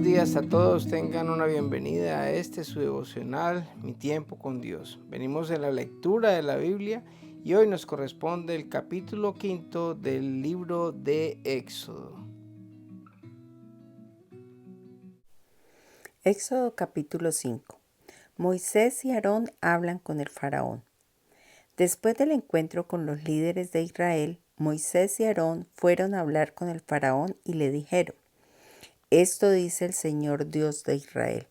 buenos días a todos, tengan una bienvenida a su devocional, Mi Tiempo con Dios. Venimos en la lectura de la Biblia y hoy nos corresponde el capítulo 5 del libro de Éxodo. Éxodo capítulo 5. Moisés y Aarón hablan con el faraón. Después del encuentro con los líderes de Israel, Moisés y Aarón fueron a hablar con el faraón y le dijeron: Esto dice el Señor Dios de Israel: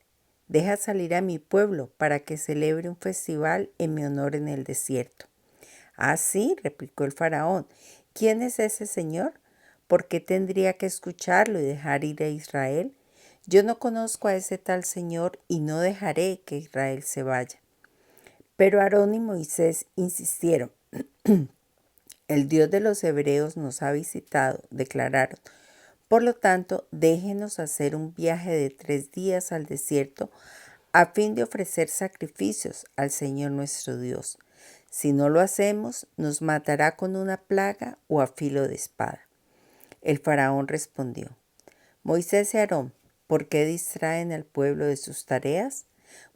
Deja salir a mi pueblo para que celebre un festival en mi honor en el desierto. Ah, sí, replicó el faraón. ¿Quién es ese Señor? ¿Por qué tendría que escucharlo y dejar ir a Israel? Yo no conozco a ese tal Señor y no dejaré que Israel se vaya. Pero Aarón y Moisés insistieron. El Dios de los hebreos nos ha visitado, declararon. Por lo tanto, déjenos hacer un viaje de 3 días al desierto a fin de ofrecer sacrificios al Señor nuestro Dios. Si no lo hacemos, nos matará con una plaga o a filo de espada. El faraón respondió: Moisés y Aarón, ¿por qué distraen al pueblo de sus tareas?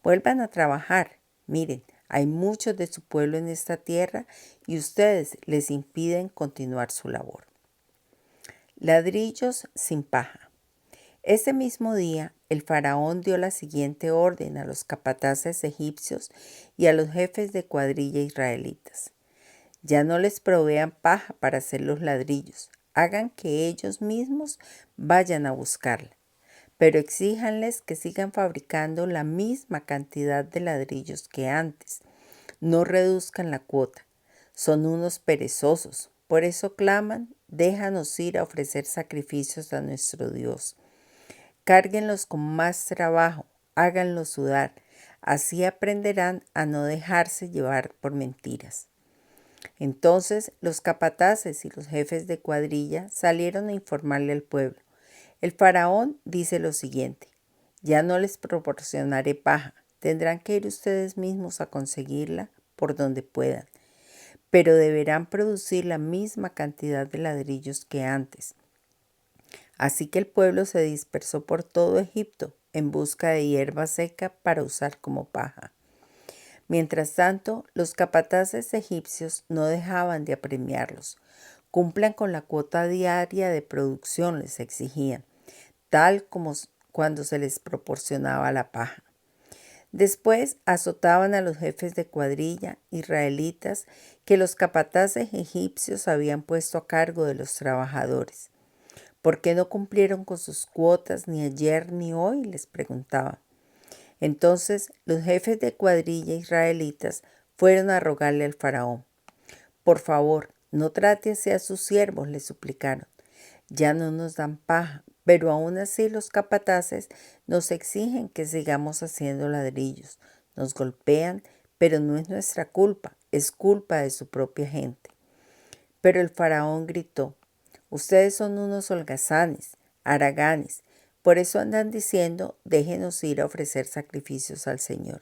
Vuelvan a trabajar. Miren, hay muchos de su pueblo en esta tierra y ustedes les impiden continuar su labor. Ladrillos sin paja. Ese mismo día, el faraón dio la siguiente orden a los capataces egipcios y a los jefes de cuadrilla israelitas: Ya no les provean paja para hacer los ladrillos, hagan que ellos mismos vayan a buscarla, pero exíjanles que sigan fabricando la misma cantidad de ladrillos que antes. No reduzcan la cuota. Son unos perezosos, por eso claman: déjanos ir a ofrecer sacrificios a nuestro Dios. Cárguenlos con más trabajo, háganlos sudar, así aprenderán a no dejarse llevar por mentiras. Entonces los capataces y los jefes de cuadrilla salieron a informarle al pueblo. El faraón dice lo siguiente: Ya no les proporcionaré paja, tendrán que ir ustedes mismos a conseguirla por donde puedan, pero deberán producir la misma cantidad de ladrillos que antes. Así que el pueblo se dispersó por todo Egipto en busca de hierba seca para usar como paja. Mientras tanto, los capataces egipcios no dejaban de apremiarlos. Cumplan con la cuota diaria de producción, les exigían, tal como cuando se les proporcionaba la paja. Después azotaban a los jefes de cuadrilla israelitas que los capataces egipcios habían puesto a cargo de los trabajadores. ¿Por qué no cumplieron con sus cuotas ni ayer ni hoy?, les preguntaban. Entonces los jefes de cuadrilla israelitas fueron a rogarle al faraón: Por favor, no trate así a sus siervos, le suplicaron. Ya no nos dan paja, pero aún así los capataces nos exigen que sigamos haciendo ladrillos. Nos golpean, pero no es nuestra culpa, es culpa de su propia gente. Pero el faraón gritó: Ustedes son unos holgazanes, haraganes, por eso andan diciendo: déjenos ir a ofrecer sacrificios al Señor.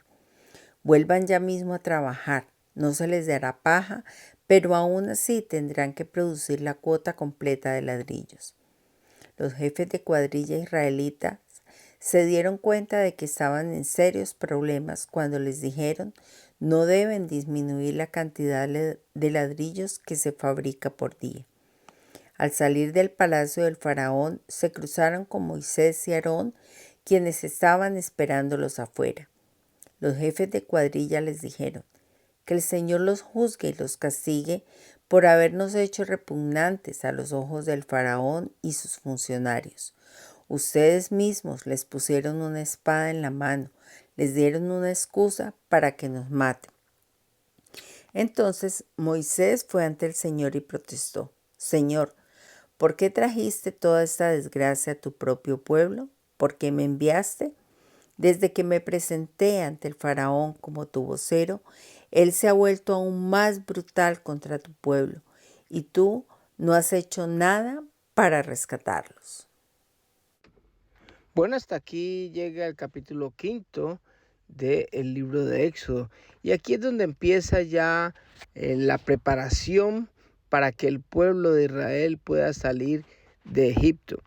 Vuelvan ya mismo a trabajar, no se les dará paja, pero aún así tendrán que producir la cuota completa de ladrillos. Los jefes de cuadrilla israelitas se dieron cuenta de que estaban en serios problemas cuando les dijeron: no deben disminuir la cantidad de ladrillos que se fabrica por día. Al salir del palacio del faraón, se cruzaron con Moisés y Aarón, quienes estaban esperándolos afuera. Los jefes de cuadrilla les dijeron: Que el Señor los juzgue y los castigue por habernos hecho repugnantes a los ojos del faraón y sus funcionarios. Ustedes mismos les pusieron una espada en la mano, les dieron una excusa para que nos maten. Entonces Moisés fue ante el Señor y protestó: Señor, ¿por qué trajiste toda esta desgracia a tu propio pueblo? ¿Por qué me enviaste? Desde que me presenté ante el faraón como tu vocero, él se ha vuelto aún más brutal contra tu pueblo, y tú no has hecho nada para rescatarlos. Bueno, hasta aquí llega el capítulo 5 del libro de Éxodo. Y aquí es donde empieza ya la preparación para que el pueblo de Israel pueda salir de Egipto.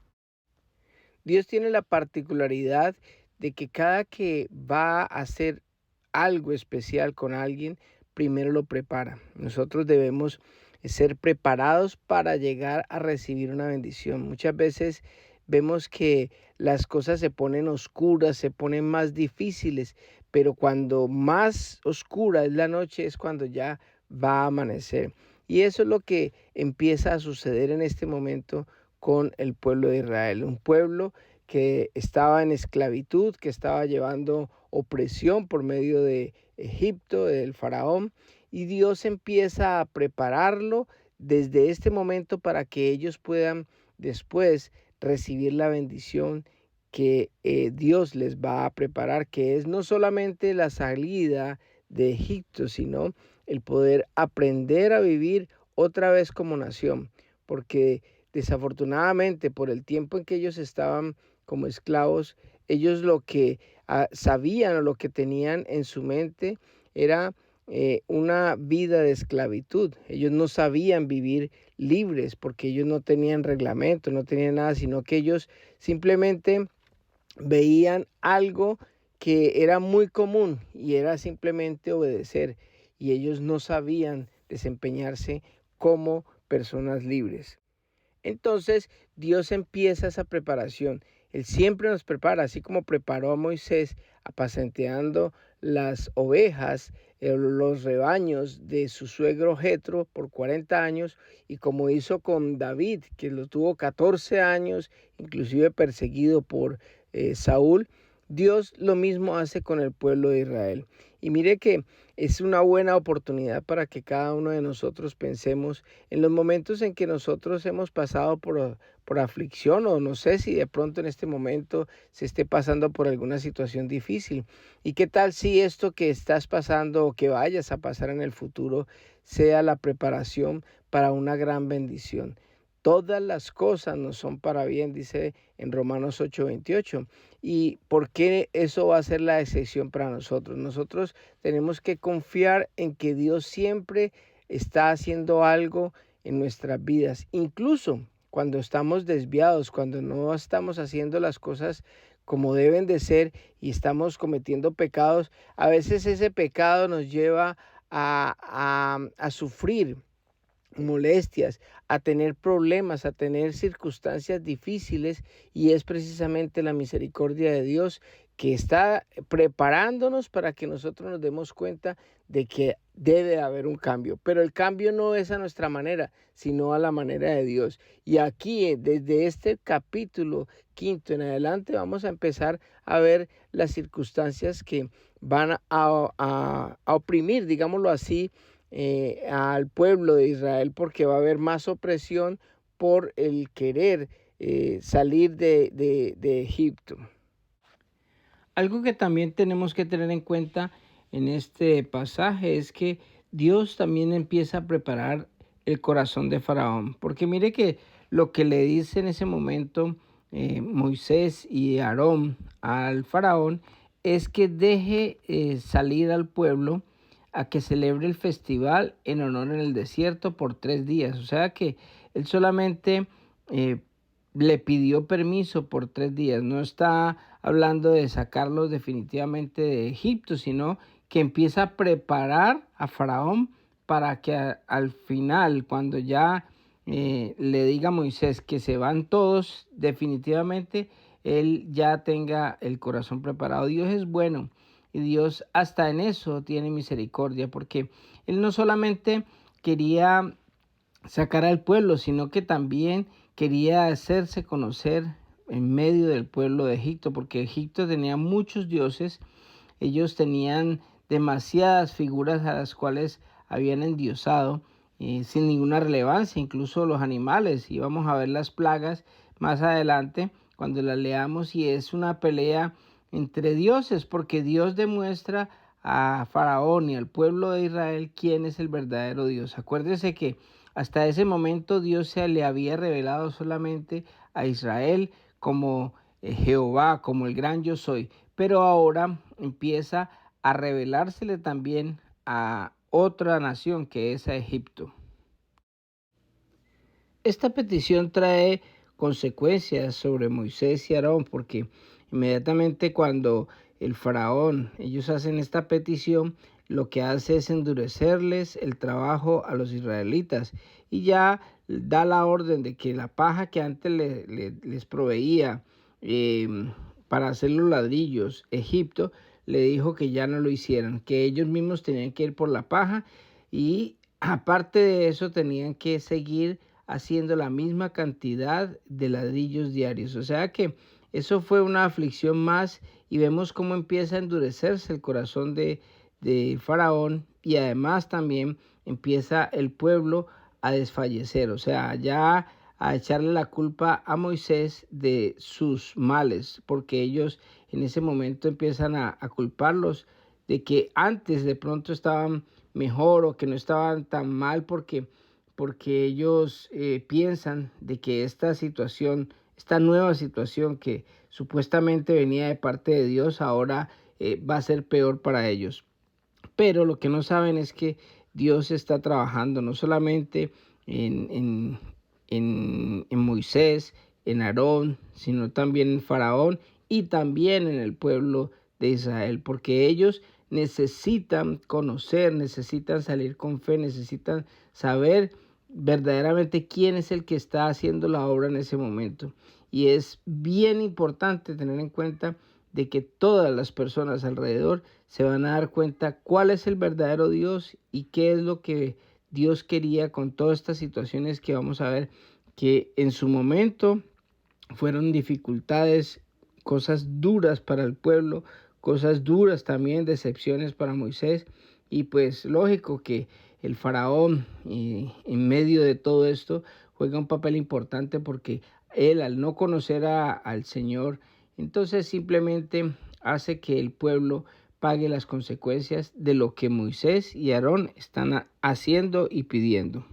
Dios tiene la particularidad de que cada que va a hacer algo especial con alguien, primero lo prepara. Nosotros debemos ser preparados para llegar a recibir una bendición. Muchas veces vemos que las cosas se ponen oscuras, se ponen más difíciles, pero cuando más oscura es la noche es cuando ya va a amanecer. Y eso es lo que empieza a suceder en este momento con el pueblo de Israel, un pueblo que estaba en esclavitud, que estaba llevando opresión por medio de Egipto, del faraón, y Dios empieza a prepararlo desde este momento para que ellos puedan después recibir la bendición que Dios les va a preparar, que es no solamente la salida de Egipto, sino el poder aprender a vivir otra vez como nación, porque desafortunadamente por el tiempo en que ellos estaban como esclavos, ellos lo que sabían o lo que tenían en su mente era una vida de esclavitud. Ellos no sabían vivir libres porque ellos no tenían reglamento, no tenían nada, sino que ellos simplemente veían algo que era muy común y era simplemente obedecer, y ellos no sabían desempeñarse como personas libres. Entonces Dios empieza esa preparación. Él siempre nos prepara, así como preparó a Moisés apacenteando las ovejas, los rebaños de su suegro Jetro por 40 años, y como hizo con David, que lo tuvo 14 años, inclusive perseguido por Saúl. Dios lo mismo hace con el pueblo de Israel. Y mire que es una buena oportunidad para que cada uno de nosotros pensemos en los momentos en que nosotros hemos pasado por aflicción, o no sé si de pronto en este momento se esté pasando por alguna situación difícil. ¿Y qué tal si esto que estás pasando o que vayas a pasar en el futuro sea la preparación para una gran bendición? Todas las cosas nos son para bien, dice en Romanos 8:28. ¿Y por qué eso va a ser la excepción para nosotros? Nosotros tenemos que confiar en que Dios siempre está haciendo algo en nuestras vidas, incluso cuando estamos desviados, cuando no estamos haciendo las cosas como deben de ser y estamos cometiendo pecados. A veces ese pecado nos lleva a sufrir molestias, a tener problemas, a tener circunstancias difíciles, y es precisamente la misericordia de Dios que está preparándonos para que nosotros nos demos cuenta de que debe haber un cambio, pero el cambio no es a nuestra manera, sino a la manera de Dios. Y aquí, desde este capítulo 5 en adelante, vamos a empezar a ver las circunstancias que van a oprimir, digámoslo así, al pueblo de Israel, porque va a haber más opresión por el querer salir de Egipto. Algo que también tenemos que tener en cuenta en este pasaje es que Dios también empieza a preparar el corazón de Faraón, porque mire que lo que le dice en ese momento Moisés y Aarón al Faraón es que deje salir al pueblo a que celebre el festival en honor en el desierto por 3 días. O sea que él solamente eh, le pidió permiso por 3 días. No está hablando de sacarlos definitivamente de Egipto, sino que empieza a preparar a Faraón para que al final, cuando ya le diga a Moisés que se van todos definitivamente, él ya tenga el corazón preparado. Dios es bueno y Dios hasta en eso tiene misericordia, porque él no solamente quería sacar al pueblo, sino que también quería hacerse conocer en medio del pueblo de Egipto, porque Egipto tenía muchos dioses. Ellos tenían demasiadas figuras a las cuales habían endiosado sin ninguna relevancia, incluso los animales. Y vamos a ver las plagas más adelante cuando las leamos, y es una pelea entre dioses, porque Dios demuestra a Faraón y al pueblo de Israel quién es el verdadero Dios. Acuérdese que hasta ese momento Dios se le había revelado solamente a Israel como Jehová, como el gran yo soy, pero ahora empieza a revelársele también a otra nación, que es a Egipto. Esta petición trae consecuencias sobre Moisés y Aarón, porque inmediatamente cuando el faraón, ellos hacen esta petición, lo que hace es endurecerles el trabajo a los israelitas y ya da la orden de que la paja que antes les proveía eh, para hacer los ladrillos Egipto, le dijo que ya no lo hicieran, que ellos mismos tenían que ir por la paja y aparte de eso tenían que seguir haciendo la misma cantidad de ladrillos diarios. O sea que eso fue una aflicción más y vemos cómo empieza a endurecerse el corazón de Faraón y además también empieza el pueblo a desfallecer, o sea, ya a echarle la culpa a Moisés de sus males, porque ellos en ese momento empiezan a culparlos de que antes de pronto estaban mejor o que no estaban tan mal porque ellos piensan de que esta situación, esta nueva situación que supuestamente venía de parte de Dios, ahora va a ser peor para ellos. Pero lo que no saben es que Dios está trabajando no solamente en Moisés, en Aarón, sino también en Faraón y también en el pueblo de Israel, porque ellos necesitan conocer, necesitan salir con fe, necesitan saber verdaderamente quién es el que está haciendo la obra en ese momento. Y es bien importante tener en cuenta de que todas las personas alrededor se van a dar cuenta cuál es el verdadero Dios y qué es lo que Dios quería con todas estas situaciones que vamos a ver que en su momento fueron dificultades, cosas duras para el pueblo, cosas duras también, decepciones para Moisés y pues lógico que el faraón en medio de todo esto juega un papel importante porque él al no conocer al Señor, entonces simplemente hace que el pueblo pague las consecuencias de lo que Moisés y Aarón están haciendo y pidiendo.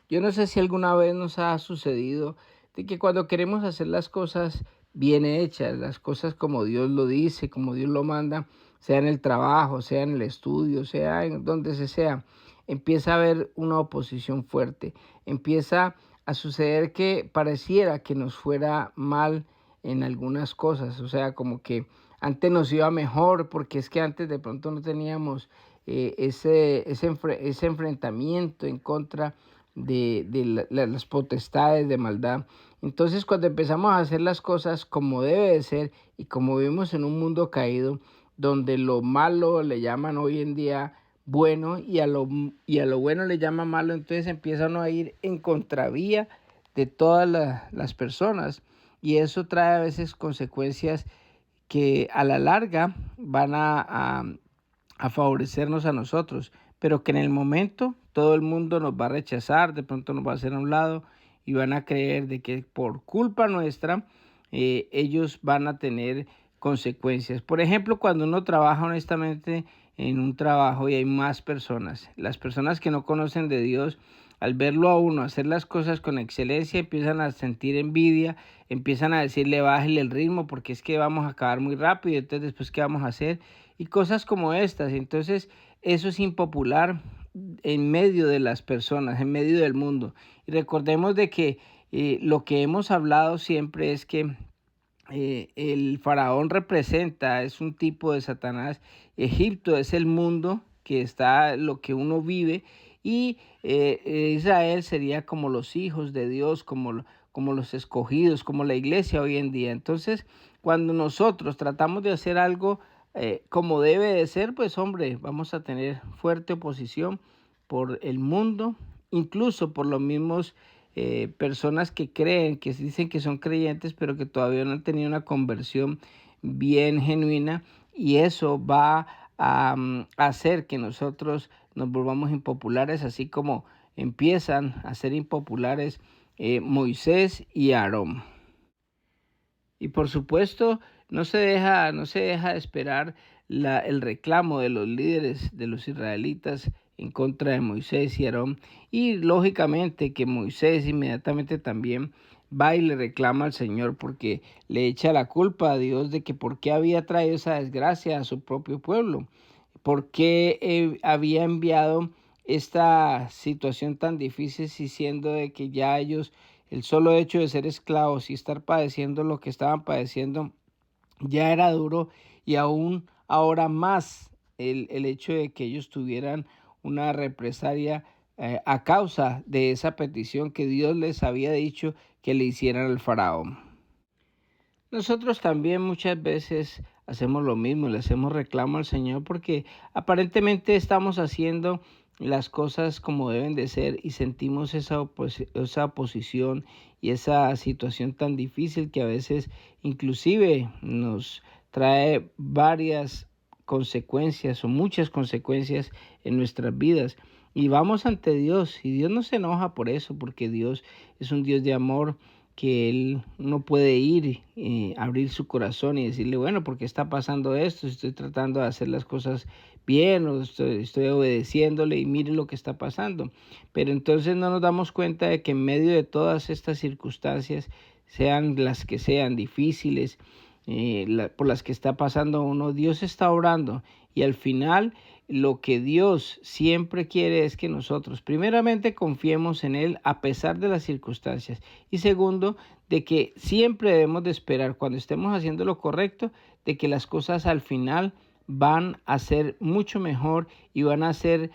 Yo no sé si alguna vez nos ha sucedido de que cuando queremos hacer las cosas bien hechas, las cosas como Dios lo dice, como Dios lo manda, sea en el trabajo, sea en el estudio, sea en donde sea, empieza a haber una oposición fuerte, empieza a suceder que pareciera que nos fuera mal en algunas cosas, o sea, como que antes nos iba mejor porque es que antes de pronto no teníamos ese enfrentamiento en contra de las potestades de maldad. Entonces cuando empezamos a hacer las cosas como debe de ser y como vivimos en un mundo caído, donde lo malo le llaman hoy en día bueno y a lo bueno le llaman malo, entonces empiezan a ir en contravía de todas las personas y eso trae a veces consecuencias que a la larga van a favorecernos a nosotros, pero que en el momento todo el mundo nos va a rechazar, de pronto nos va a hacer a un lado y van a creer de que por culpa nuestra ellos van a tener consecuencias. Por ejemplo, cuando uno trabaja honestamente en un trabajo y hay más personas, las personas que no conocen de Dios, al verlo a uno hacer las cosas con excelencia, empiezan a sentir envidia, empiezan a decirle bájale el ritmo porque es que vamos a acabar muy rápido, entonces después qué vamos a hacer y cosas como estas. Entonces eso es impopular en medio de las personas, en medio del mundo. Y recordemos de que lo que hemos hablado siempre es que el faraón representa, es un tipo de Satanás. Egipto es el mundo que está, lo que uno vive, y Israel sería como los hijos de Dios, como los escogidos, como la iglesia hoy en día. Entonces, cuando nosotros tratamos de hacer algo como debe de ser, pues hombre, vamos a tener fuerte oposición por el mundo, incluso por los mismos personas que creen, que dicen que son creyentes, pero que todavía no han tenido una conversión bien genuina, y eso va a hacer que nosotros nos volvamos impopulares, así como empiezan a ser impopulares Moisés y Aarón. Y por supuesto, no se deja de esperar el reclamo de los líderes de los israelitas en contra de Moisés y Aarón. Y lógicamente que Moisés inmediatamente también va y le reclama al Señor porque le echa la culpa a Dios de que por qué había traído esa desgracia a su propio pueblo, por qué había enviado esta situación tan difícil, si siendo de que ya ellos el solo hecho de ser esclavos y estar padeciendo lo que estaban padeciendo ya era duro, y aún ahora más el hecho de que ellos tuvieran una represalia a causa de esa petición que Dios les había dicho que le hicieran al faraón. Nosotros también muchas veces hacemos lo mismo, le hacemos reclamo al Señor porque aparentemente estamos haciendo las cosas como deben de ser y sentimos esa oposición y esa situación tan difícil que a veces inclusive nos trae varias consecuencias o muchas consecuencias en nuestras vidas. Y vamos ante Dios y Dios no se enoja por eso, porque Dios es un Dios de amor, que Él no puede ir abrir su corazón y decirle, bueno, ¿por qué está pasando esto? Estoy tratando de hacer las cosas bien o estoy obedeciéndole y mire lo que está pasando. Pero entonces no nos damos cuenta de que en medio de todas estas circunstancias, sean las que sean difíciles, por las que está pasando uno, Dios está obrando, y al final lo que Dios siempre quiere es que nosotros primeramente confiemos en Él a pesar de las circunstancias, y segundo, de que siempre debemos de esperar cuando estemos haciendo lo correcto, de que las cosas al final van a ser mucho mejor y van a hacer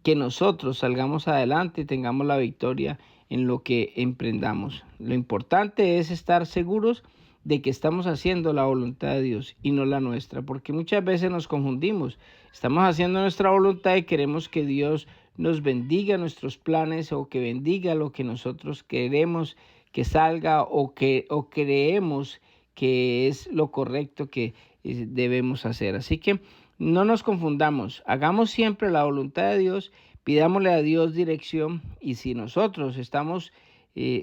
que nosotros salgamos adelante y tengamos la victoria en lo que emprendamos. Lo importante es estar seguros de que estamos haciendo la voluntad de Dios y no la nuestra, porque muchas veces nos confundimos. Estamos haciendo nuestra voluntad y queremos que Dios nos bendiga nuestros planes o que bendiga lo que nosotros queremos que salga o creemos que es lo correcto que debemos hacer. Así que no nos confundamos, hagamos siempre la voluntad de Dios, pidámosle a Dios dirección, y si nosotros estamos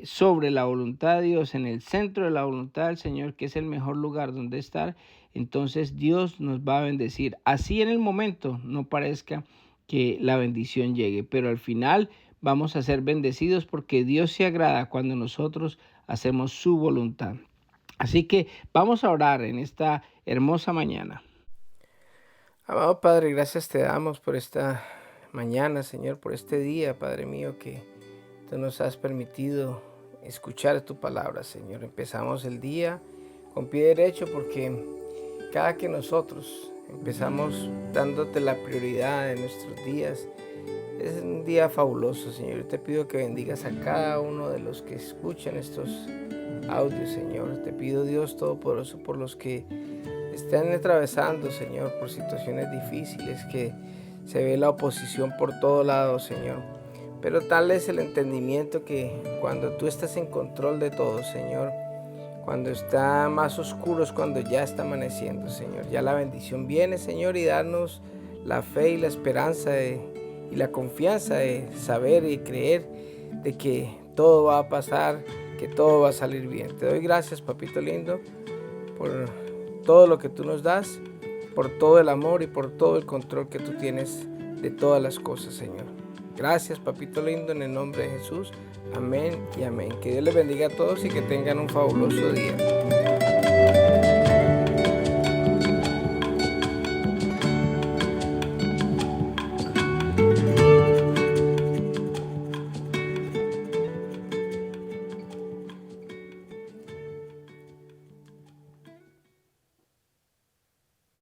sobre la voluntad de Dios, en el centro de la voluntad del Señor, que es el mejor lugar donde estar, entonces Dios nos va a bendecir. Así en el momento no parezca que la bendición llegue, pero al final vamos a ser bendecidos porque Dios se agrada cuando nosotros hacemos su voluntad. Así que vamos a orar en esta hermosa mañana. Amado Padre, gracias te damos por esta mañana, Señor, por este día, Padre mío, que tú nos has permitido escuchar tu palabra, Señor. Empezamos el día con pie derecho porque cada que nosotros empezamos dándote la prioridad de nuestros días, es un día fabuloso, Señor. Yo te pido que bendigas a cada uno de los que escuchan estos audios, Señor. Te pido, Dios Todopoderoso, por los que están atravesando, Señor, por situaciones difíciles, que se ve la oposición por todos lados, Señor. Pero tal es el entendimiento que cuando tú estás en control de todo, Señor, cuando está más oscuro es cuando ya está amaneciendo, Señor. Ya la bendición viene, Señor, y darnos la fe y la esperanza y la confianza de saber y creer de que todo va a pasar, que todo va a salir bien. Te doy gracias, papito lindo, por todo lo que tú nos das, por todo el amor y por todo el control que tú tienes de todas las cosas, Señor. Gracias, papito lindo, en el nombre de Jesús. Amén y amén. Que Dios les bendiga a todos y que tengan un fabuloso día.